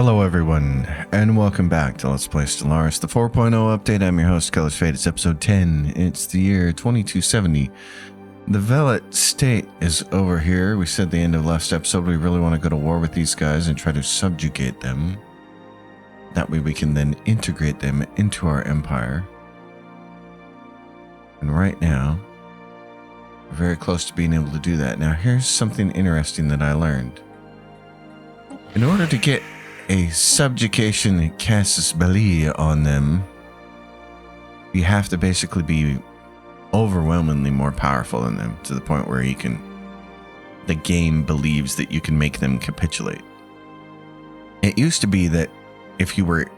Hello everyone, and welcome back to Let's Play Stellaris, the 4.0 update. I'm your host, Color's Fate. It's episode 10. It's the year 2270. The Velet state is over here. We said at the end of last episode we really want to go to war with these guys and try to subjugate them. That way we can then integrate them into our empire. And right now, we're very close to being able to do that. Now here's something interesting that I learned. In order to get a subjugation casus belli on them, you have to basically be overwhelmingly more powerful than them, to the point where the game believes that you can make them capitulate. It used to be that if you were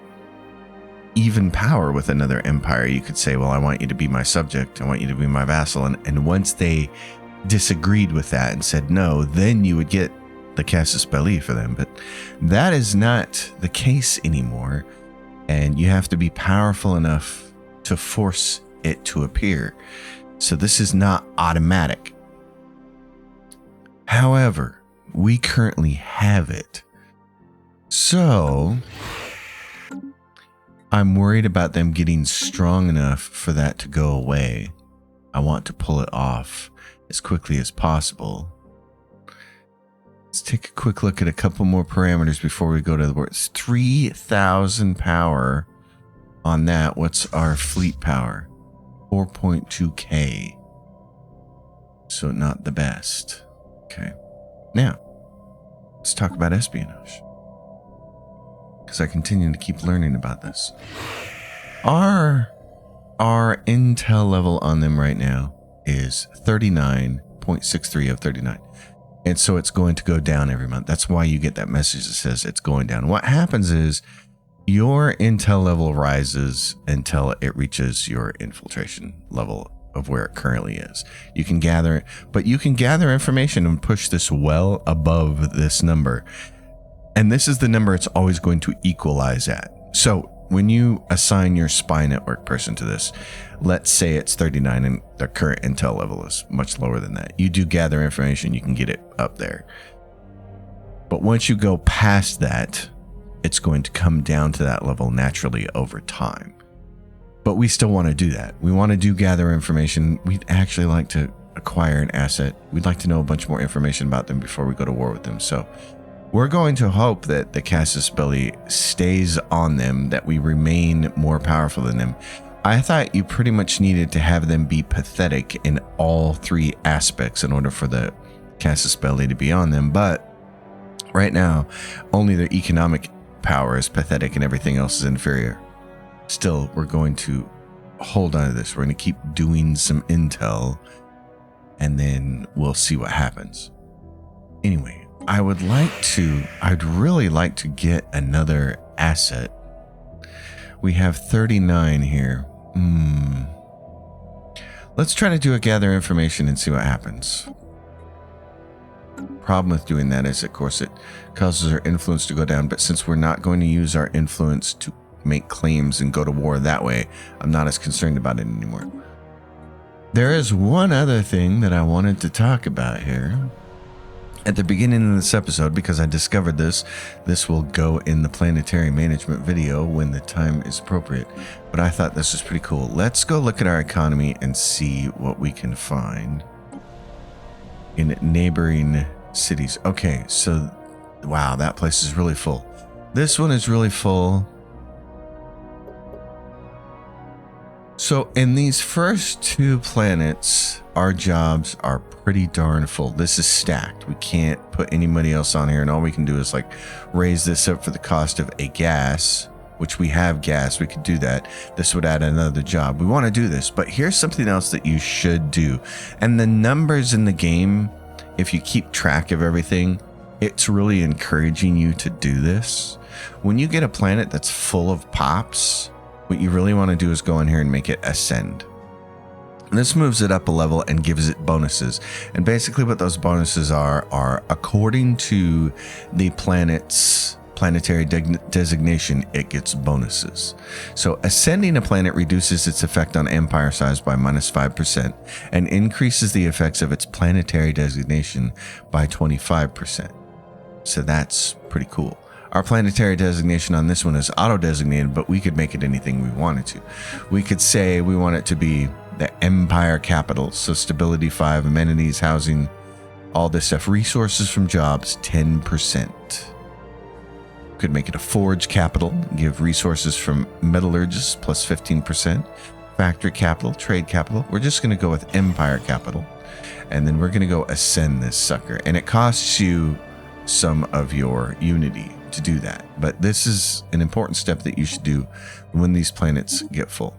even power with another empire, you could say, well, I want you to be my subject, I want you to be my vassal, and once they disagreed with that and said no, then you would get the casus belli for them. But that is not the case anymore, and you have to be powerful enough to force it to appear. So this is not automatic. However, we currently have it. So I'm worried about them getting strong enough for that to go away. I want to pull it off as quickly as possible. Let's take a quick look at a couple more parameters before we go to the war. It's 3,000 power on that. What's our fleet power? 4.2k. So not the best. Okay. Now, let's talk about espionage, because I continue to keep learning about this. Our intel level on them right now is 39.63 of 39. And so it's going to go down every month. That's why you get that message that says it's going down. What happens is your intel level rises until it reaches your infiltration level of where it currently is. You can gather it, but you can gather information and push this well above this number. And this is the number it's always going to equalize at. So when you assign your spy network person to this, let's say it's 39 and the current intel level is much lower than that. You do gather information, you can get it up there. But once you go past that, it's going to come down to that level naturally over time. But we still want to do that. We want to gather information. We'd actually like to acquire an asset. We'd like to know a bunch more information about them before we go to war with them. So we're going to hope that the casus belli stays on them, that we remain more powerful than them. I thought you pretty much needed to have them be pathetic in all three aspects in order for the casus belli to be on them. But right now, only their economic power is pathetic and everything else is inferior. Still, we're going to hold on to this. We're going to keep doing some intel, and then we'll see what happens. Anyway, I'd really like to get another asset. We have 39 here. Let's try to do a gather information and see what happens. Problem with doing that is, of course, it causes our influence to go down, but since we're not going to use our influence to make claims and go to war that way, I'm not as concerned about it anymore. There is one other thing that I wanted to talk about here. At the beginning of this episode, because I discovered this will go in the planetary management video when the time is appropriate, but I thought this was pretty cool. Let's go look at our economy and see what we can find in neighboring cities. Okay, so wow, that place is really full. This one is really full. So in these first two planets, our jobs are pretty darn full. This is stacked. We can't put anybody else on here, and all we can do is like raise this up for the cost of a gas, which we have gas. We could do that. This would add another job. We want to do this, but here's something else that you should do. And the numbers in the game, if you keep track of everything, it's really encouraging you to do this. When you get a planet that's full of pops, what you really want to do is go in here and make it ascend. And this moves it up a level and gives it bonuses. And basically what those bonuses are according to the planet's planetary designation, it gets bonuses. So ascending a planet reduces its effect on empire size by -5% and increases the effects of its planetary designation by 25%. So that's pretty cool. Our planetary designation on this one is auto-designated, but we could make it anything we wanted to. We could say we want it to be the Empire capital, so stability 5, amenities, housing, all this stuff. Resources from jobs, 10%. Could make it a forge capital, give resources from metallurgists plus 15%. Factory capital, trade capital. We're just going to go with Empire capital. And then we're going to go ascend this sucker. And it costs you some of your unity to do that. But this is an important step that you should do when these planets get full.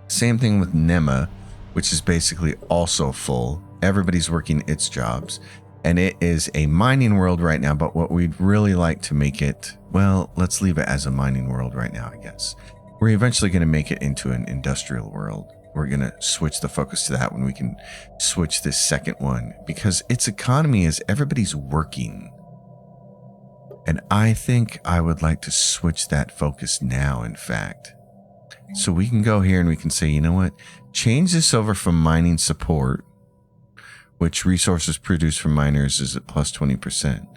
Same thing with Nema, which is basically also full. Everybody's working its jobs. And it is a mining world right now, but what we'd really like to make it, well, let's leave it as a mining world right now, I guess. We're eventually going to make it into an industrial world. We're going to switch the focus to that when we can switch this second one, because its economy is everybody's working. And I think I would like to switch that focus now, in fact. So we can go here and we can say, you know what? Change this over from mining support, which resources produced from miners is at plus 20%.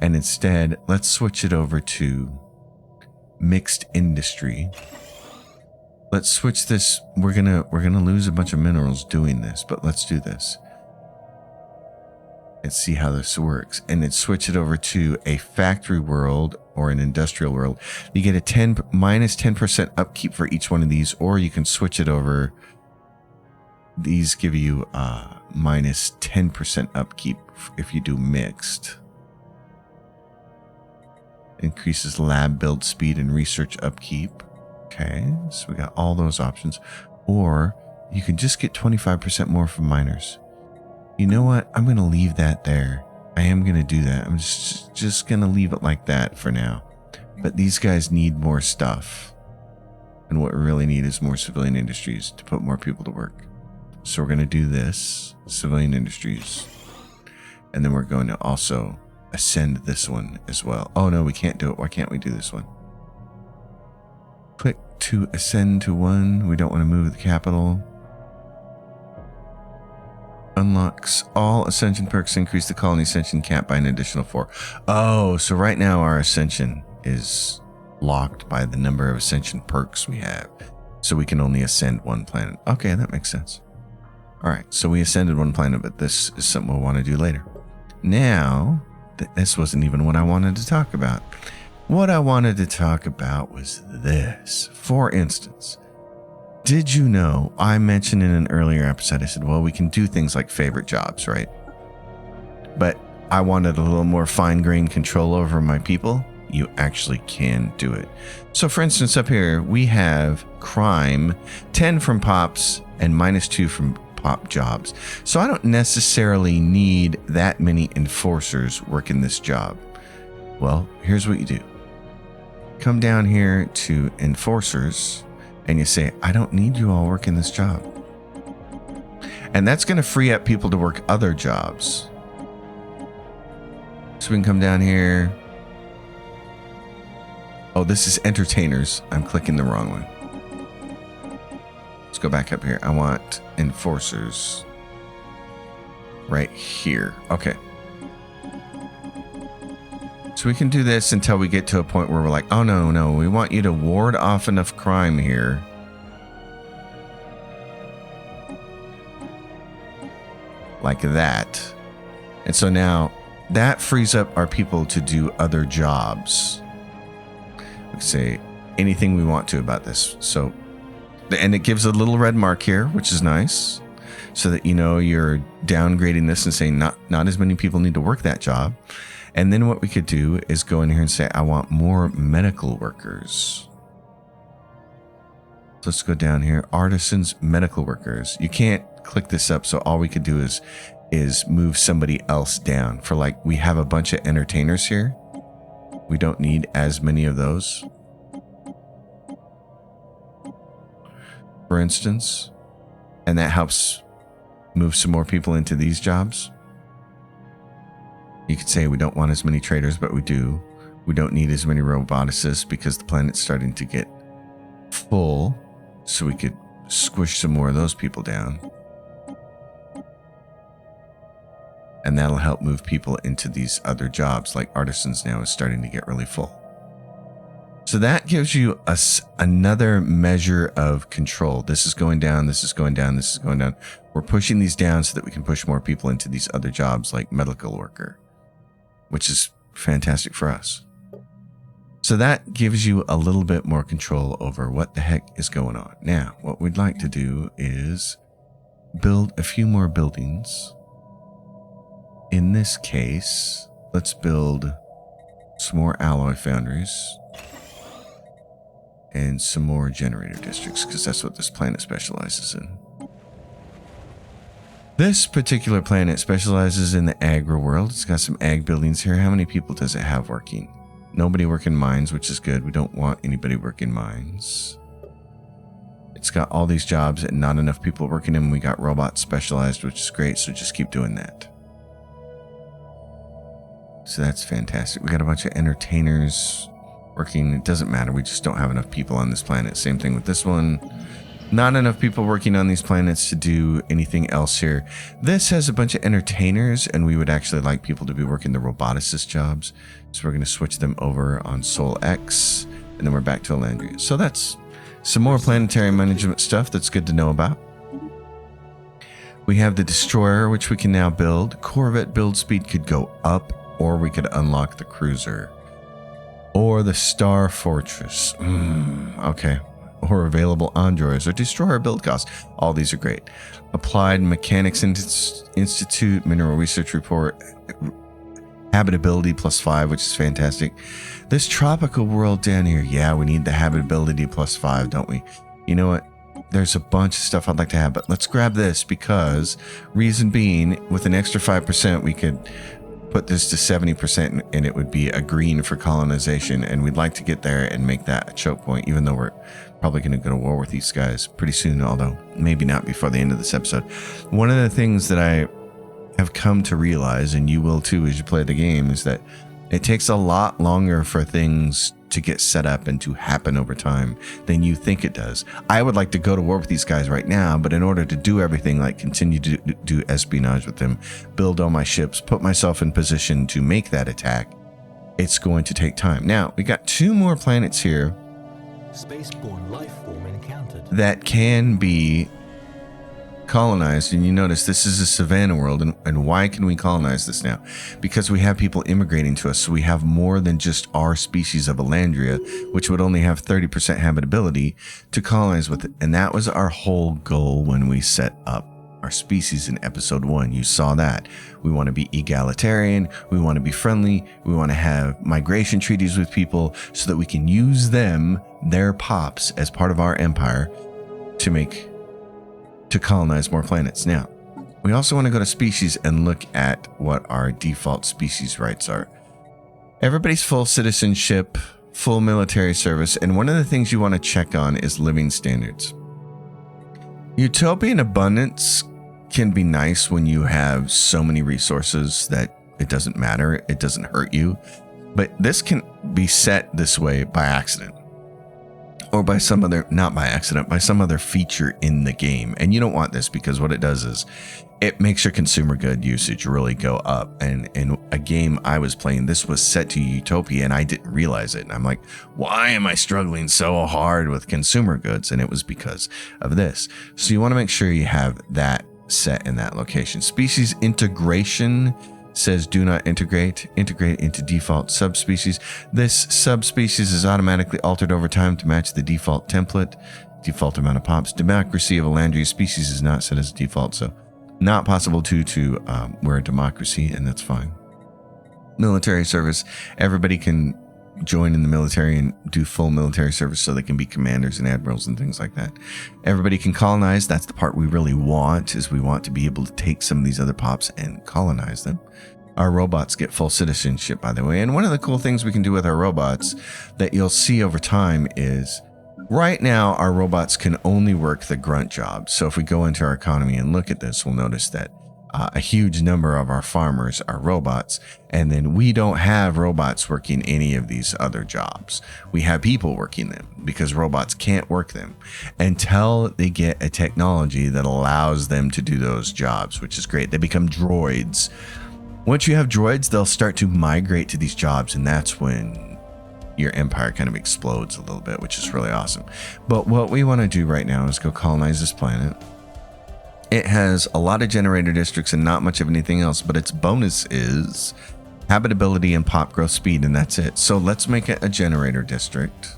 And instead, let's switch it over to mixed industry. Let's switch this. We're gonna lose a bunch of minerals doing this, but let's do this. Let's see how this works. And then switch it over to a factory world or an industrial world. You get a minus 10% upkeep for each one of these, or you can switch it over. These give you minus 10% upkeep if you do mixed. Increases lab build speed and research upkeep. Okay, so we got all those options. Or you can just get 25% more from miners. You know what? I'm going to leave that there. I am going to do that. I'm just going to leave it like that for now. But these guys need more stuff. And what we really need is more civilian industries to put more people to work. So we're going to do this, civilian industries. And then we're going to also ascend this one as well. Oh no, we can't do it. Why can't we do this one? Click to ascend to 1. We don't want to move the capital. Unlocks all ascension perks, increase the colony ascension cap by an additional 4. Oh, so right now our ascension is locked by the number of ascension perks we have. So we can only ascend one planet. Okay, that makes sense. All right, so we ascended one planet, but this is something we'll want to do later. Now, this wasn't even what I wanted to talk about. What I wanted to talk about was this. For instance, did you know, I mentioned in an earlier episode, I said, well, we can do things like favorite jobs, right? But I wanted a little more fine-grained control over my people. You actually can do it. So for instance, up here, we have crime, 10 from pops and minus 2 from pop jobs. So I don't necessarily need that many enforcers working this job. Well, here's what you do. Come down here to enforcers and you say, I don't need you all working this job. And that's going to free up people to work other jobs. So we can come down here. Oh, this is entertainers. I'm clicking the wrong one. Let's go back up here. I want enforcers right here. Okay. So we can do this until we get to a point where we're like, oh no, we want you to ward off enough crime here. Like that. And so now that frees up our people to do other jobs. We can say anything we want to about this. So, and it gives a little red mark here, which is nice. So that you know you're downgrading this and saying not as many people need to work that job. And then what we could do is go in here and say, I want more medical workers. So let's go down here. Artisans, medical workers. You can't click this up. So all we could do is move somebody else down. For like, we have a bunch of entertainers here. We don't need as many of those. For instance. And that helps move some more people into these jobs. You could say we don't want as many traders, but we do. We don't need as many roboticists because the planet's starting to get full. So we could squish some more of those people down. And that'll help move people into these other jobs, like artisans now is starting to get really full. So that gives you another measure of control. This is going down, this is going down, this is going down. We're pushing these down so that we can push more people into these other jobs like medical worker, which is fantastic for us. So that gives you a little bit more control over what the heck is going on. Now, what we'd like to do is build a few more buildings. In this case, let's build some more alloy foundries and some more generator districts, because that's what this planet specializes in. This particular planet specializes in the agri world. It's got some ag buildings here. How many people does it have working? Nobody working mines, which is good. We don't want anybody working mines. It's got all these jobs and not enough people working them. We got robots specialized, which is great. So just keep doing that. So that's fantastic. We got a bunch of entertainers working. It doesn't matter. We just don't have enough people on this planet. Same thing with this one. Not enough people working on these planets to do anything else here. This has a bunch of entertainers, and we would actually like people to be working the roboticist jobs. So we're going to switch them over on Sol X, and then we're back to Elandria. So that's some more planetary management stuff that's good to know about. We have the destroyer, which we can now build. Corvette build speed could go up, or we could unlock the cruiser. Or the Star Fortress. Okay. Or available androids or destroyer build cost. All these are great. Applied Mechanics Institute, Mineral Research Report, Habitability +5, which is fantastic. This tropical world down here, yeah, we need the habitability +5, don't we? You know what? There's a bunch of stuff I'd like to have, but let's grab this because reason being, with an extra 5%, we could put this to 70% and it would be a green for colonization, and we'd like to get there and make that a choke point, even though we're probably going to go to war with these guys pretty soon, although maybe not before the end of this episode. One of the things that I have come to realize, and you will too as you play the game, is that it takes a lot longer for things to get set up and to happen over time than you think it does. I would like to go to war with these guys right now, but in order to do everything, like continue to do espionage with them, build all my ships, put myself in position to make that attack, it's going to take time. Now, we got 2 more planets here Spaceborne life form encountered that can be colonized, and you notice this is a savanna world, and why can we colonize this now? Because we have people immigrating to us, so we have more than just our species of Elandria, which would only have 30% habitability, to colonize with it. And that was our whole goal when we set up our species in episode 1. You saw that. We want to be egalitarian, we want to be friendly, we want to have migration treaties with people so that we can use them, their pops, as part of our empire to colonize more planets. Now, we also want to go to species and look at what our default species rights are. Everybody's full citizenship, full military service, and one of the things you want to check on is living standards. Utopian abundance can be nice when you have so many resources that it doesn't matter, it doesn't hurt you, but this can be set this way by accident. Or by some other, not by accident, by some other feature in the game. And you don't want this, because what it does is it makes your consumer good usage really go up. And in a game I was playing, this was set to Utopia and I didn't realize it. And I'm like, why am I struggling so hard with consumer goods? And it was because of this. So you want to make sure you have that set in that location. Species integration says do not integrate into default subspecies. This subspecies is automatically altered over time to match the default template, default amount of pops. Democracy of Elandria species is not set as default, so not possible to wear a democracy, and that's fine. Military service, everybody can join in the military and do full military service, so they can be commanders and admirals and things like that. Everybody can colonize. That's the part we really want, is we want to be able to take some of these other pops and colonize them. Our robots get full citizenship, by the way. And one of the cool things we can do with our robots that you'll see over time is right now our robots can only work the grunt jobs. So if we go into our economy and look at this, we'll notice that a huge number of our farmers are robots, and then we don't have robots working any of these other jobs. We have people working them because robots can't work them until they get a technology that allows them to do those jobs, which is great. They become droids. Once you have droids, they'll start to migrate to these jobs, and that's when your empire kind of explodes a little bit, which is really awesome. But what we want to do right now is go colonize this planet. It has a lot of generator districts and not much of anything else, but its bonus is habitability and pop growth speed, and that's it. So let's make it a generator district.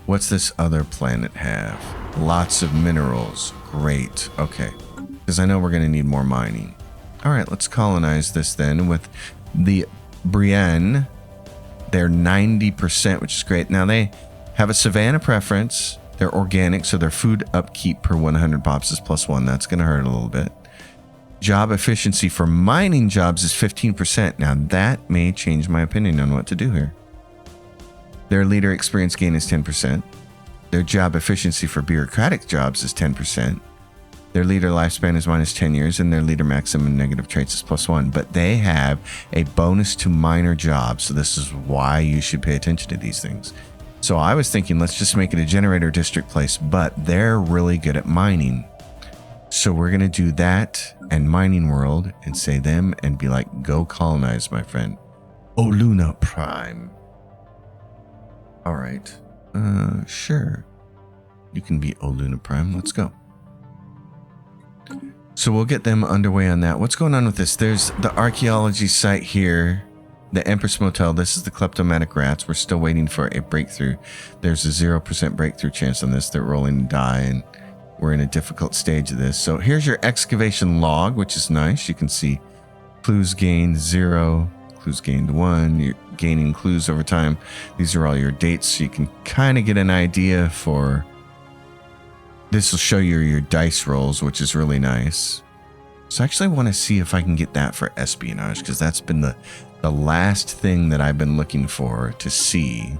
What's this other planet have? Lots of minerals. Great. Okay. Because I know we're going to need more mining. All right, let's colonize this then with the Brienne. They're 90%, which is great. Now they have a savanna preference. They're organic, so their food upkeep per 100 pops is +1. That's going to hurt a little bit. Job efficiency for mining jobs is 15%. Now that may change my opinion on what to do here. Their leader experience gain is 10%. Their job efficiency for bureaucratic jobs is 10%. Their leader lifespan is -10 years, and their leader maximum negative traits is +1. But they have a bonus to minor jobs, so this is why you should pay attention to these things. So I was thinking, let's just make it a generator district place, but they're really good at mining. So we're going to do that and mining world and say them and be like, go colonize, my friend. Oluna Prime. All right. Sure. You can be Oluna Prime. Let's go. So we'll get them underway on that. What's going on with this? There's the archaeology site here. The Empress Motel. This is the kleptomatic rats. We're still waiting for a breakthrough. There's a 0% breakthrough chance on this. They're rolling to die, and we're in a difficult stage of this. So here's your excavation log, which is nice. You can see clues gained 0, clues gained 1. You're gaining clues over time. These are all your dates, so you can kind of get an idea for... This will show you your dice rolls, which is really nice. So I actually want to see if I can get that for espionage, because that's been the last thing that I've been looking for to see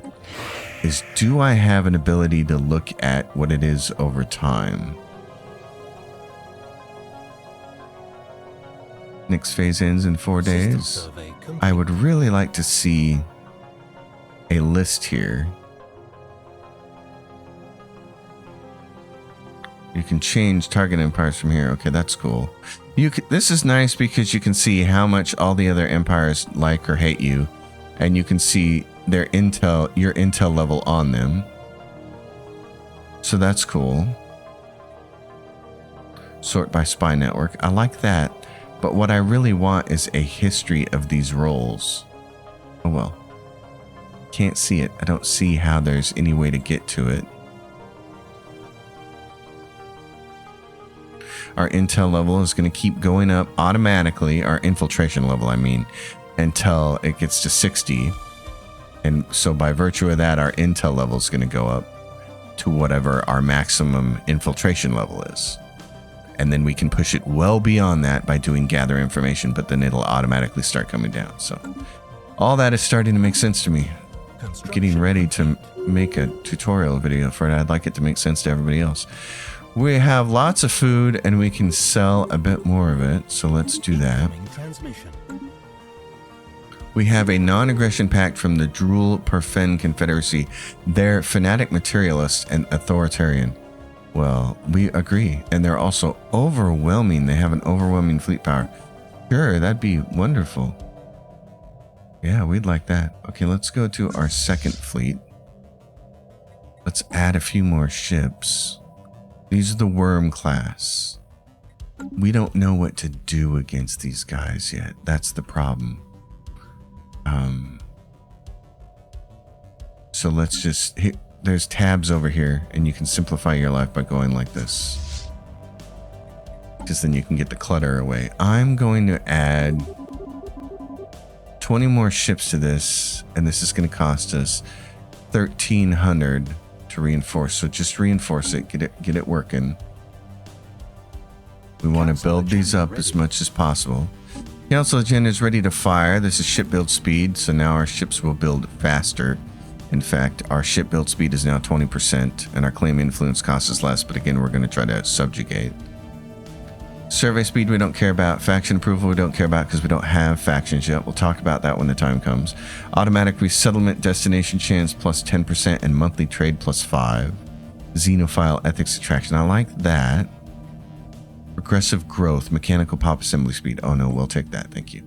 is, do I have an ability to look at what it is over time? Next phase ends in 4 days. I would really like to see a list here. You can change target empires from here. Okay, that's cool. This is nice because you can see how much all the other empires like or hate you, and you can see their intel, your intel level on them. So that's cool. Sort by spy network. I like that. But what I really want is a history of these roles. Oh well. Can't see it. I don't see how there's any way to get to it. Our intel level is going to keep going up automatically, our infiltration level, I mean, until it gets to 60. And so by virtue of that, our intel level is going to go up to whatever our maximum infiltration level is. And then we can push it well beyond that by doing gather information, but then it'll automatically start coming down. So all that is starting to make sense to me. Getting ready to make a tutorial video for it. I'd like it to make sense to everybody else. We have lots of food and we can sell a bit more of it. So let's do that. We have a non-aggression pact from the Drool Perfen Confederacy. They're fanatic materialists and authoritarian. Well, we agree. And they're also overwhelming. They have an overwhelming fleet power. Sure, that'd be wonderful. Yeah, we'd like that. Okay, let's go to our second fleet. Let's add a few more ships. These are the Worm class. We don't know what to do against these guys yet. That's the problem. So let's just hit, there's tabs over here, and you can simplify your life by going like this. Because then you can get the clutter away. I'm going to add 20 more ships to this, and this is going to cost us 1,300 to reinforce. So just reinforce it, get it working. We want to build these up as much as possible. Council agenda is ready to fire. This is ship build speed, so now our ships will build faster. In fact, our ship build speed is now 20%, and our claim influence cost is less, but again, we're going to try to subjugate. Survey speed we don't care about. Faction approval we don't care about because we don't have factions yet. We'll talk about that when the time comes. Automatic resettlement destination chance plus 10% and monthly trade plus 5. Xenophile ethics attraction. I like that. aggressive growth, mechanical pop assembly speed. Oh no, we'll take that. Thank you.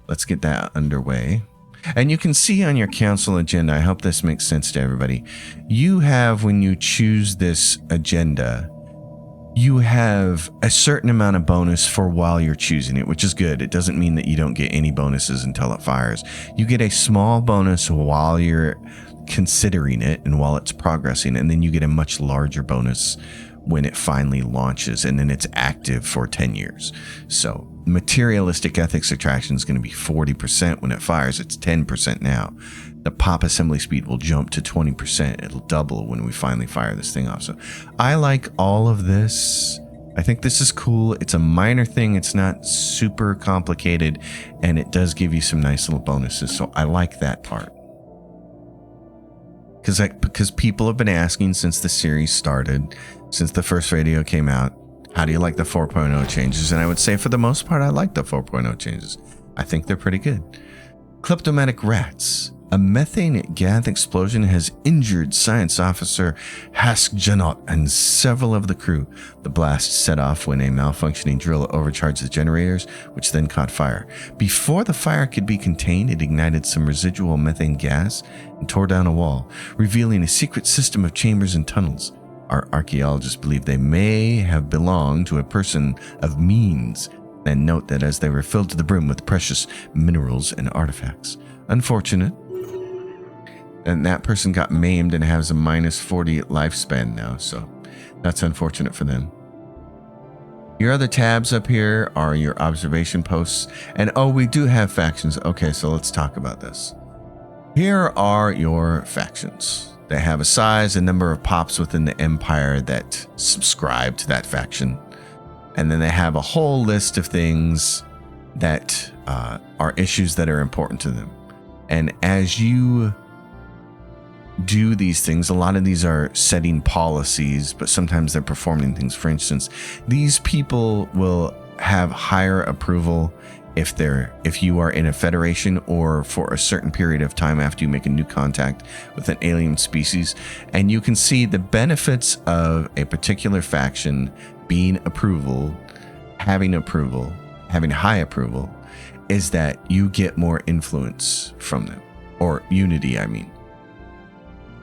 Let's get that underway. And you can see on your council agenda, I hope this makes sense to everybody. You have, when you choose this agenda, you have a certain amount of bonus for while you're choosing it, which is good. It doesn't mean that you don't get any bonuses until it fires. You get a small bonus while you're considering it and while it's progressing, and then you get a much larger bonus when it finally launches, and then it's active for 10 years. So materialistic ethics attraction is going to be 40% when it fires. It's 10% now. The pop assembly speed will jump to 20%. It'll double when we finally fire this thing off. So I like all of this. I think this is cool. It's a minor thing. It's not super complicated, and it does give you some nice little bonuses. So I like that part. Because people have been asking since the series started, since the first video came out, how do you like the 4.0 changes? And I would say for the most part, I like the 4.0 changes. I think they're pretty good. Kleptomatic rats. A methane gas explosion has injured Science Officer Haskjanot and several of the crew. The blast set off when a malfunctioning drill overcharged the generators, which then caught fire. Before the fire could be contained, it ignited some residual methane gas and tore down a wall, revealing a secret system of chambers and tunnels. Our archaeologists believe they may have belonged to a person of means, and note that as they were filled to the brim with precious minerals and artifacts. Unfortunate. And that person got maimed and has a minus 40 lifespan now, so that's unfortunate for them. Your other tabs up here are your observation posts. And oh, we do have factions. Okay, so let's talk about this. Here are your factions. They have a size and number of pops within the empire that subscribe to that faction. And then they have a whole list of things that are issues that are important to them. And as you do these things, a lot of these are setting policies, but sometimes they're performing things. For instance, these people will have higher approval if you are in a federation or for a certain period of time after you make a new contact with an alien species. And you can see the benefits of a particular faction being having high approval, is that you get more influence from them, or unity, I mean.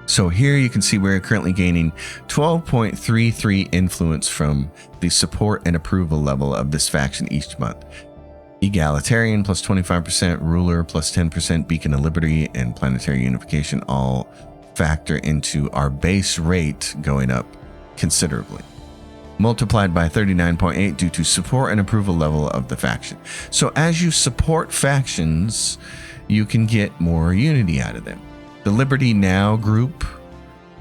So here you can see we're currently gaining 12.33 influence from the support and approval level of this faction each month. Egalitarian plus 25%, ruler plus 10%, beacon of liberty, and planetary unification all factor into our base rate going up considerably. Multiplied by 39.8 due to support and approval level of the faction. So as you support factions, you can get more unity out of them. The Liberty Now group,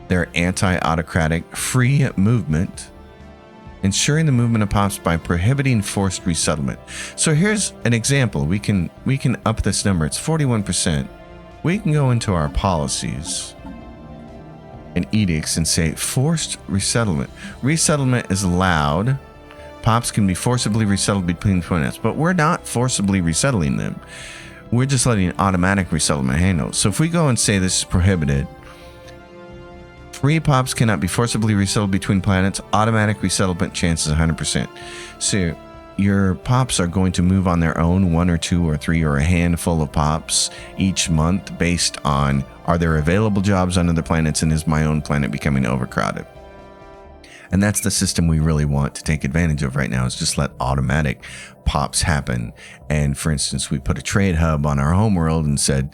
their anti-autocratic free movement, ensuring the movement of pops by prohibiting forced resettlement. So here's an example. We can up this number. It's 41%. We can go into our policies and edicts and say forced resettlement. Resettlement is allowed. Pops can be forcibly resettled between planets, but we're not forcibly resettling them. We're just letting automatic resettlement handle. So if we go and say this is prohibited, free pops cannot be forcibly resettled between planets. Automatic resettlement chance is 100%. So your pops are going to move on their own, 1 or 2 or 3 or a handful of pops each month based on, are there available jobs on other planets and is my own planet becoming overcrowded? And that's the system we really want to take advantage of right now, is just let automatic pops happen. And for instance, we put a trade hub on our homeworld and said,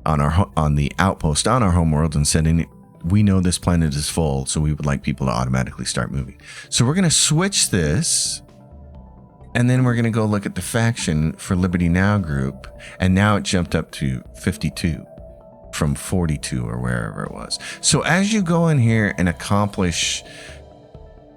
on the outpost on our homeworld, and said, we know this planet is full, so we would like people to automatically start moving. So we're going to switch this, and then we're going to go look at the faction for Liberty Now group, and now it jumped up to 52 from 42 or wherever it was. So as you go in here and accomplish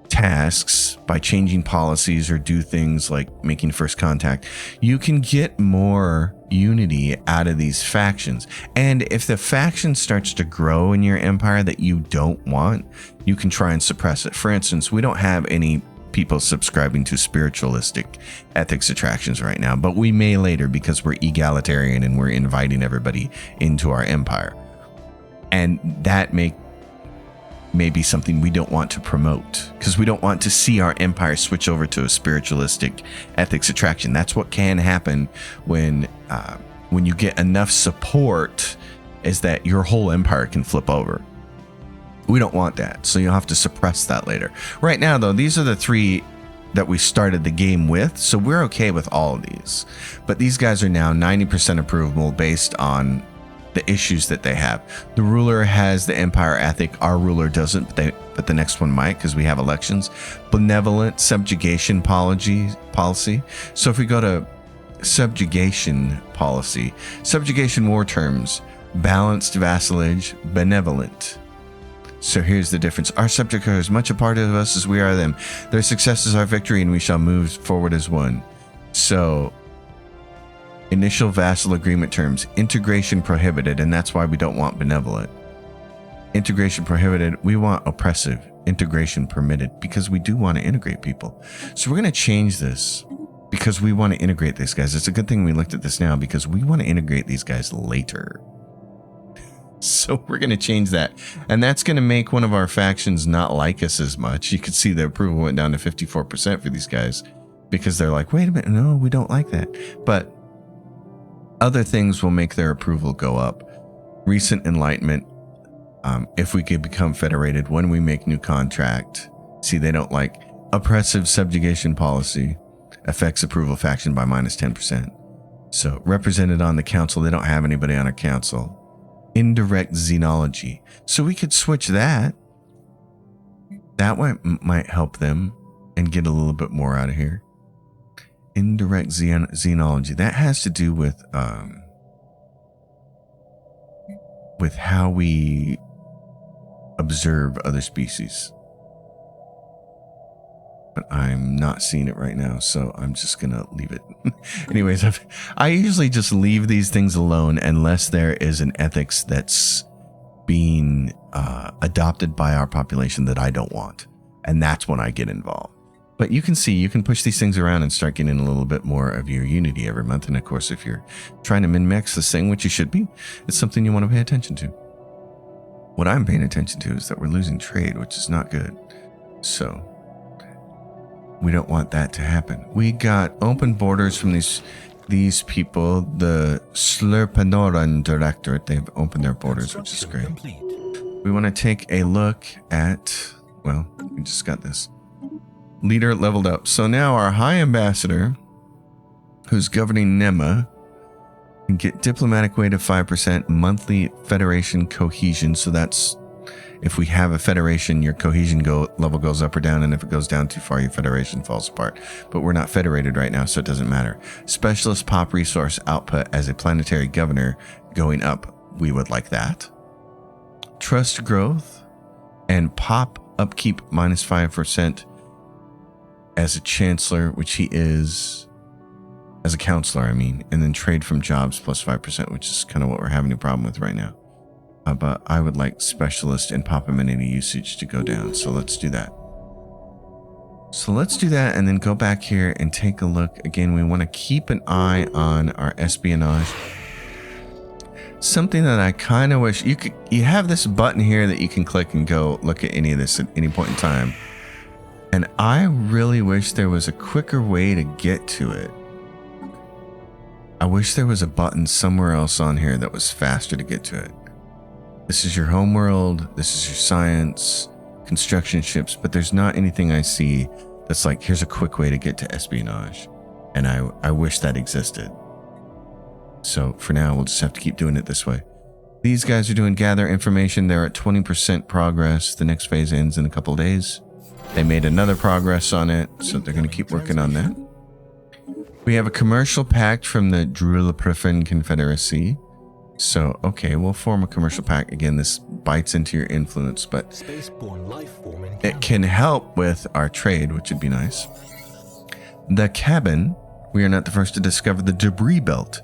tasks by changing policies or do things like making first contact, you can get more unity out of these factions. And if the faction starts to grow in your empire that you don't want, you can try and suppress it. For instance, we don't have any people subscribing to spiritualistic ethics attractions right now, but we may later because we're egalitarian and we're inviting everybody into our empire. And that may be something we don't want to promote, because we don't want to see our empire switch over to a spiritualistic ethics attraction. That's what can happen when you get enough support, is that your whole empire can flip over. We don't want that, so you'll have to suppress that later. Right now, though, these are the 3 that we started the game with, so we're okay with all of these. But these guys are now 90% approvable based on the issues that they have. The ruler has the empire ethic. Our ruler doesn't, but the next one might, because we have elections. Benevolent subjugation policy. So if we go to subjugation policy, subjugation war terms, balanced vassalage, benevolent. So here's the difference. Our subjects are as much a part of us as we are them. Their success is our victory, and we shall move forward as one. So initial vassal agreement terms, integration prohibited, and that's why we don't want benevolent. Integration prohibited, we want oppressive. Integration permitted, because we do want to integrate people. So we're going to change this because we want to integrate these guys. It's a good thing we looked at this now, because we want to integrate these guys later. So we're going to change that. And that's going to make one of our factions not like us as much. You can see the approval went down to 54% for these guys, because they're like, wait a minute, no, we don't like that. But other things will make their approval go up. Recent enlightenment, if we could become federated when we make new contract. See, they don't like oppressive subjugation policy, affects approval faction by minus 10%. So represented on the council, they don't have anybody on our council. Indirect xenology. So we could switch that. That might help them and get a little bit more out of here. Indirect xenology. That has to do with how we observe other species. But I'm not seeing it right now, so I'm just gonna leave it. Anyways, I usually just leave these things alone unless there is an ethics that's being adopted by our population that I don't want, and that's when I get involved. But you can see, you can push these things around and start getting a little bit more of your unity every month. And of course, if you're trying to min-max this thing, which you should be, it's something you want to pay attention to. What I'm paying attention to is that we're losing trade, which is not good. So we don't want that to happen. We got open borders from these people, the Slurpanoran Directorate. They've opened their borders, which is great. We want to take a look at, well, we just got this. Leader leveled up. So now our High Ambassador, who's governing NEMA, can get diplomatic weight of 5%, monthly Federation cohesion. So that's, if we have a Federation, your cohesion level goes up or down, and if it goes down too far, your Federation falls apart. But we're not federated right now, so it doesn't matter. Specialist pop resource output as a planetary governor going up. We would like that. Trust growth and pop upkeep minus 5%. As a chancellor, which he is, as a counselor, I mean, and then trade from jobs plus 5%, which is kind of what we're having a problem with right now. But I would like specialist and pop amenity usage to go down. So let's do that. And then go back here and take a look. Again, we want to keep an eye on our espionage. Something that I kind of wish you have this button here that you can click and go look at any of this at any point in time. And I really wish there was a quicker way to get to it. I wish there was a button somewhere else on here that was faster to get to it. This is your homeworld. This is your science, construction ships, but there's not anything I see that's like, here's a quick way to get to espionage. And I wish that existed. So for now, we'll just have to keep doing it this way. These guys are doing gather information. They're at 20% progress. The next phase ends in a couple of days. They made another progress on it, so they're going to keep working on that. We have a commercial pact from the Drulliprifin Confederacy. So, okay, we'll form a commercial pact. Again, this bites into your influence, but it can help with our trade, which would be nice. The cabin, we are not the first to discover the debris belt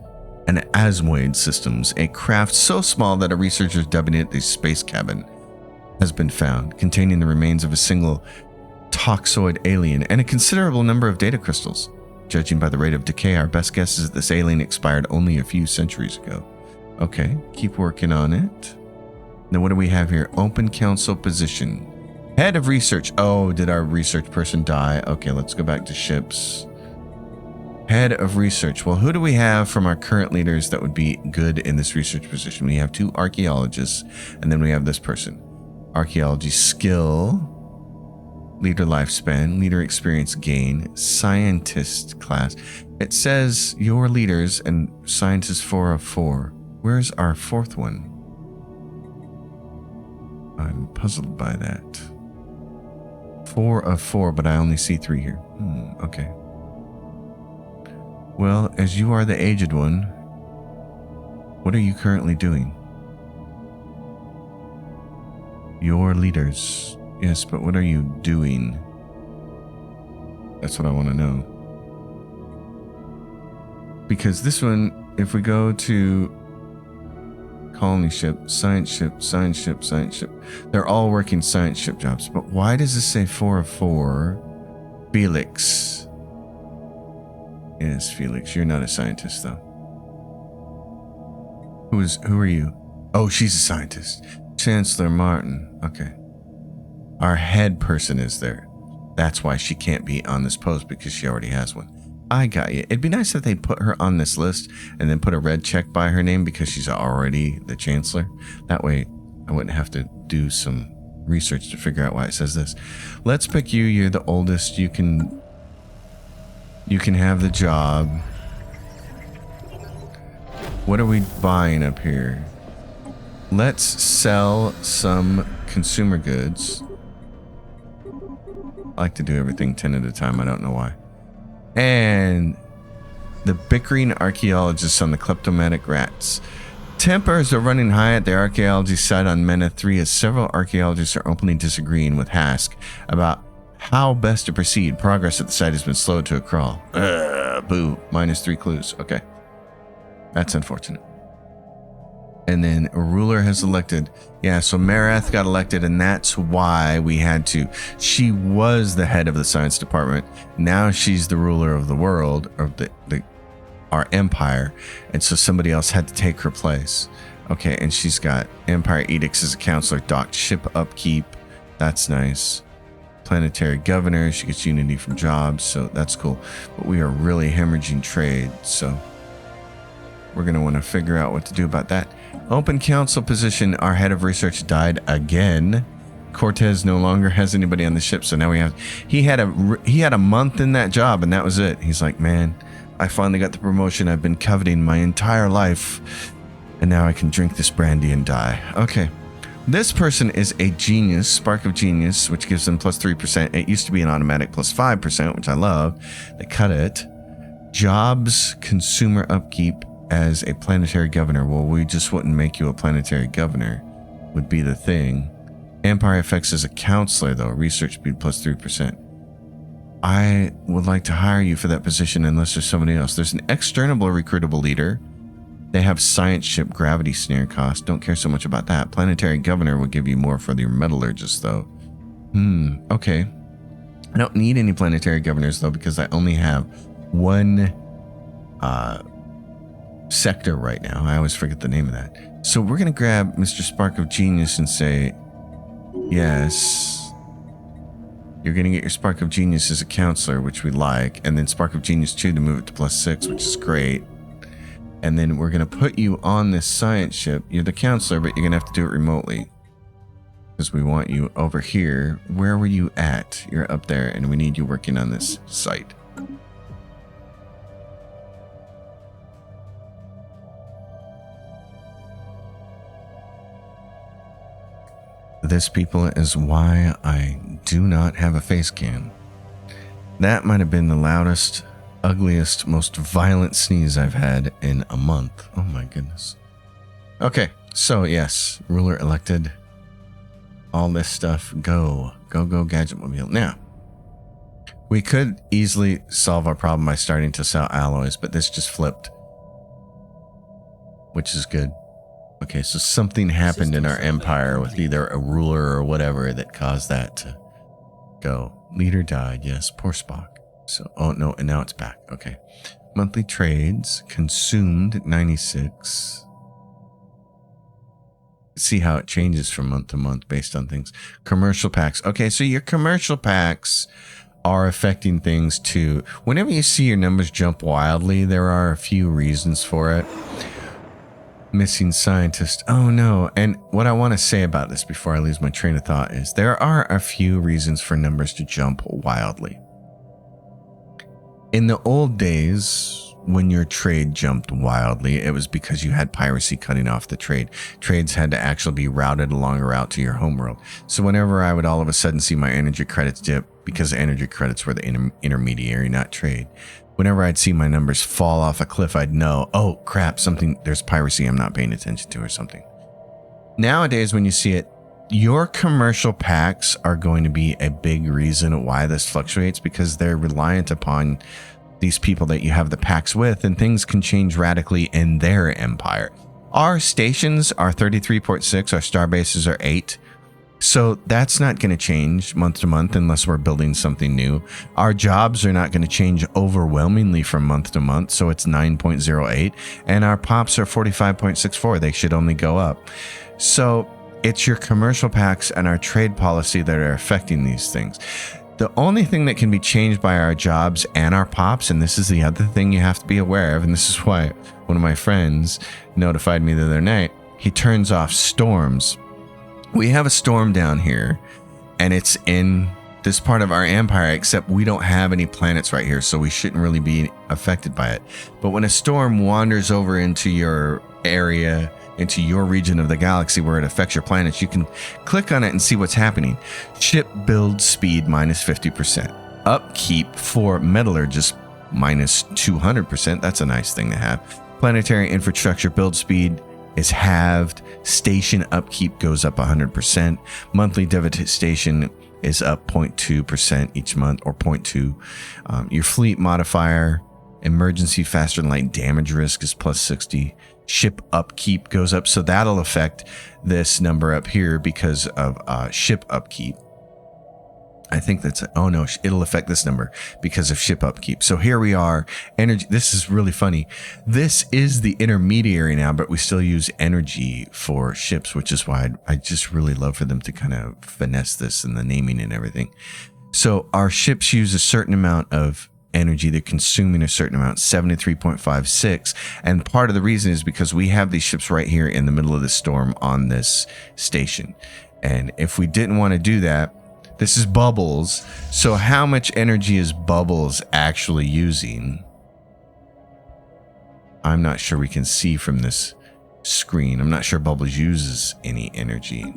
and Asmoid systems, a craft so small that a researcher is dubbing it the space cabin, has been found, containing the remains of a single toxoid alien and a considerable number of data crystals. Judging by the rate of decay, our best guess is that this alien expired only a few centuries ago. Okay, keep working on it. Then what do we have here? Open council position. Head of research. Oh, did our research person die? Okay, let's go back to ships. Head of research. Well, who do we have from our current leaders that would be good in this research position? We have 2 archaeologists, and then we have this person. Archaeology skill, leader lifespan, leader experience gain, scientist class. It says your leaders and scientists 4 of 4. Where's our 4th one? I'm puzzled by that. 4 of 4, but I only see 3 here. Okay. Well, as you are the aged one, what are you currently doing? Your leaders. Yes, but what are you doing? That's what I want to know. Because this one, if we go to colony ship, science ship, science ship, science ship, they're all working science ship jobs. But why does this say 4 of 4? Felix. Yes, Felix, you're not a scientist though. Who are you? Oh, she's a scientist. Chancellor Martin. Okay. Our head person is there. That's why she can't be on this post, because she already has one. I got you. It'd be nice if they put her on this list and then put a red check by her name because she's already the chancellor. That way I wouldn't have to do some research to figure out why it says this. Let's pick you. You're the oldest. You can have the job. What are we buying up here? Let's sell some consumer goods. I like to do everything 10 at a time. I don't know why. And the bickering archaeologists on the kleptomatic rats. Tempers are running high at the archaeology site on Mena 3 as several archaeologists are openly disagreeing with Hask about how best to proceed. Progress at the site has been slowed to a crawl. Boo. -3 clues. Okay. That's unfortunate. And then a ruler has elected. Yeah, so Marath got elected, and that's why we had to. She was the head of the science department. Now she's the ruler of the world, or our empire. And so somebody else had to take her place. Okay, and she's got Empire Edicts as a counselor, docked ship upkeep. That's nice. Planetary governor. She gets unity from jobs, so that's cool. But we are really hemorrhaging trade, so we're going to want to figure out what to do about that. Open council position. Our head of research died again. Cortez no longer has anybody on the ship, so now we have. He had a month in that job, and that was it. He's like, man, I finally got the promotion I've been coveting my entire life, and now I can drink this brandy and die. Okay. This person is a genius, spark of genius, which gives them +3%. It used to be an automatic +5%, which I love. They cut it. Jobs, consumer upkeep as a planetary governor. Well, we just wouldn't make you a planetary governor, would be the thing. Empire effects as a counselor, though. Research speed +3%. I would like to hire you for that position unless there's somebody else. There's an externable recruitable leader. They have science ship gravity snare cost. Don't care so much about that. Planetary governor will give you more for your metallurgist, though. Okay. I don't need any planetary governors, though, because I only have one sector right now. I always forget the name of that. So we're going to grab Mr. Spark of Genius and say, yes, you're going to get your Spark of Genius as a counselor, which we like. And then Spark of Genius 2 to move it to +6, which is great. And then we're going to put you on this science ship. You're the counselor, but you're going to have to do it remotely. Because we want you over here. Where were you at? You're up there, and we need you working on this site. This, people, is why I do not have a face cam. That might have been the loudest, ugliest, most violent sneeze I've had in a month. Oh my goodness. Okay, so yes, ruler elected. All this stuff, go Gadgetmobile. Now, we could easily solve our problem by starting to sell alloys, but this just flipped, which is good. Okay, so something happened in our empire with either a ruler or whatever that caused that to go. Leader died, yes, poor Spock. So, oh no, and now it's back. Okay. Monthly trades, consumed 96. see how it changes from month to month based on things. Commercial packs. Okay, so your commercial packs are affecting things too. Whenever you see your numbers jump wildly, there are a few reasons for it. Missing scientist. Oh no. And what I want to say about this before I lose my train of thought is there are a few reasons for numbers to jump wildly. In the old days, when your trade jumped wildly, it was because you had piracy cutting off the trade. Trades had to actually be routed along a route to your homeworld. So whenever I would all of a sudden see my energy credits dip, because energy credits were the intermediary, not trade, whenever I'd see my numbers fall off a cliff, I'd know, oh crap, there's piracy I'm not paying attention to or something. Nowadays, when you see it, your commercial packs are going to be a big reason why this fluctuates, because they're reliant upon these people that you have the packs with, and things can change radically in their empire. Our stations are 33.6, our star bases are 8. So that's not going to change month to month unless we're building something new. Our jobs are not going to change overwhelmingly from month to month, so it's 9.08, and our pops are 45.64. They should only go up. So it's your commercial packs and our trade policy that are affecting these things. The only thing that can be changed by our jobs and our pops, and this is the other thing you have to be aware of, and this is why one of my friends notified me the other night, he turns off storms. We have a storm down here, and it's in this part of our empire, except we don't have any planets right here, so we shouldn't really be affected by it. But when a storm wanders over into your area, into your region of the galaxy where it affects your planets, you can click on it and see what's happening. Ship build speed minus 50%. Upkeep for metallurgists minus 200%. That's a nice thing to have. Planetary infrastructure build speed is halved. Station upkeep goes up 100%. Monthly devastation is up 0.2% each month, or 0.2. Your fleet modifier, emergency faster than light damage risk, is plus 60. Ship upkeep goes up, so that'll affect this number up here because of ship upkeep. I think that's, oh no, it'll affect this number because of ship upkeep. So here we are, energy. This is really funny. This is the intermediary now, but we still use energy for ships, which is why I just really love for them to kind of finesse this and the naming and everything. So our ships use a certain amount of energy. They're consuming a certain amount, 73.56. And part of the reason is because we have these ships right here in the middle of the storm on this station. And if we didn't want to do that, this is Bubbles. So how much energy is Bubbles actually using? I'm not sure we can see from this screen. I'm not sure Bubbles uses any energy.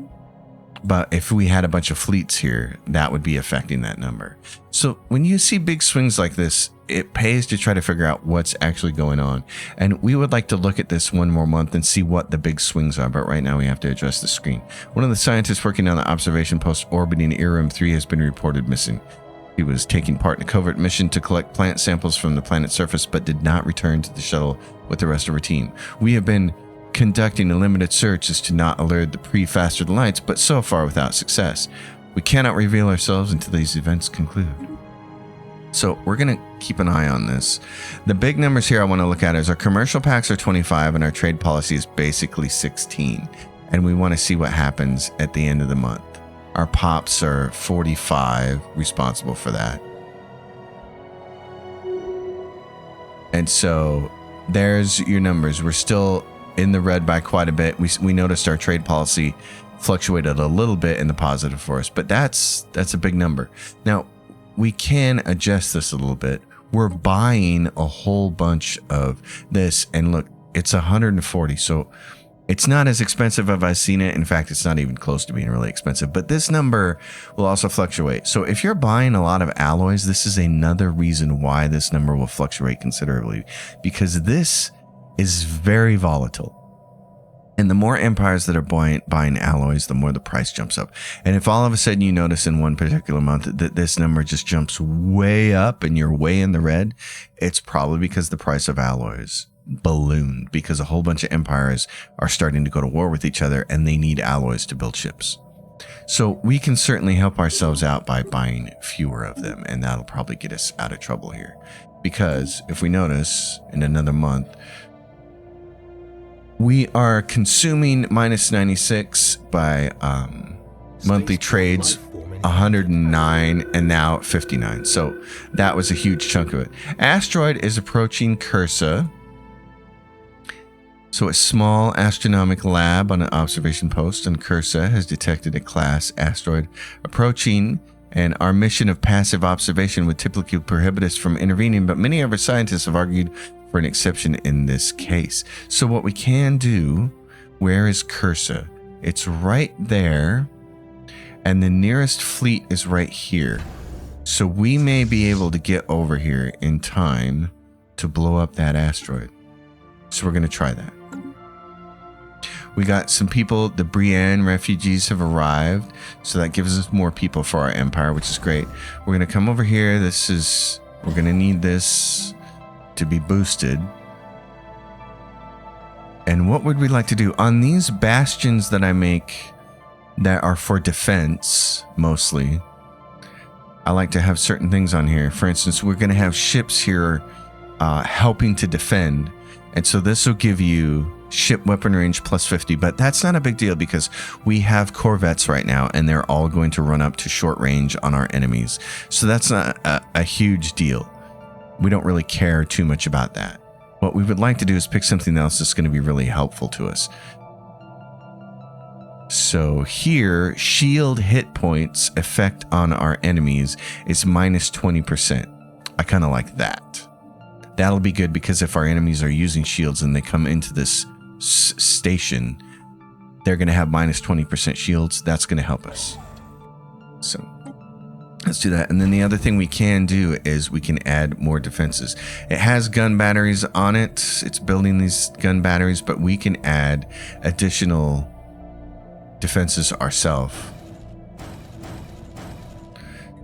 But if we had a bunch of fleets here, that would be affecting that number. So when you see big swings like this, it pays to try to figure out what's actually going on. And we would like to look at this one more month and see what the big swings are. But right now we have to address the screen. One of the scientists working on the observation post orbiting Iram 3 has been reported missing. He was taking part in a covert mission to collect plant samples from the planet's surface, but did not return to the shuttle with the rest of our team. We have been conducting a limited search as to not alert the pre-faster than lights, but so far without success. We cannot reveal ourselves until these events conclude. So we're going to keep an eye on this. The big numbers here I want to look at is our commercial packs are 25 and our trade policy is basically 16. And we want to see what happens at the end of the month. Our pops are 45, responsible for that. And so there's your numbers. We're still in the red by quite a bit. We noticed our trade policy fluctuated a little bit in the positive for us, but that's a big number. Now, we can adjust this a little bit. We're buying a whole bunch of this, and look, it's 140, so it's not as expensive as I've seen it. In fact, it's not even close to being really expensive, but this number will also fluctuate. So if you're buying a lot of alloys, this is another reason why this number will fluctuate considerably, because this is very volatile. And the more empires that are buying alloys, the more the price jumps up. And if all of a sudden you notice in one particular month that this number just jumps way up and you're way in the red, it's probably because the price of alloys ballooned, because a whole bunch of empires are starting to go to war with each other and they need alloys to build ships. So we can certainly help ourselves out by buying fewer of them, and that'll probably get us out of trouble here. Because if we notice in another month, We are consuming minus 96 by monthly trades, 109, and now 59. So that was a huge chunk of it. Asteroid is approaching Cursa. So a small astronomical lab on an observation post on Cursa has detected a class asteroid approaching, and our mission of passive observation would typically prohibit us from intervening, but many of our scientists have argued for an exception in this case. So what we can do, where is Cursa? It's right there, and the nearest fleet is right here. So we may be able to get over here in time to blow up that asteroid. So we're going to try that. We got some people, the Brienne refugees have arrived, so that gives us more people for our empire, which is great. We're going to come over here. We're going to need this to be boosted. And what would we like to do? On these bastions that I make that are for defense, mostly, I like to have certain things on here. For instance, we're going to have ships here helping to defend. And so this will give you ship weapon range plus 50, but that's not a big deal because we have corvettes right now and they're all going to run up to short range on our enemies. So that's not a huge deal. We don't really care too much about that. What we would like to do is pick something else that's going to be really helpful to us. So here, shield hit points effect on our enemies is minus 20%. I kind of like that. That'll be good because if our enemies are using shields and they come into this station, they're going to have minus 20% shields. That's going to help us. So let's do that. And then the other thing we can do is we can add more defenses. It has gun batteries on it. It's building these gun batteries, but we can add additional defenses ourselves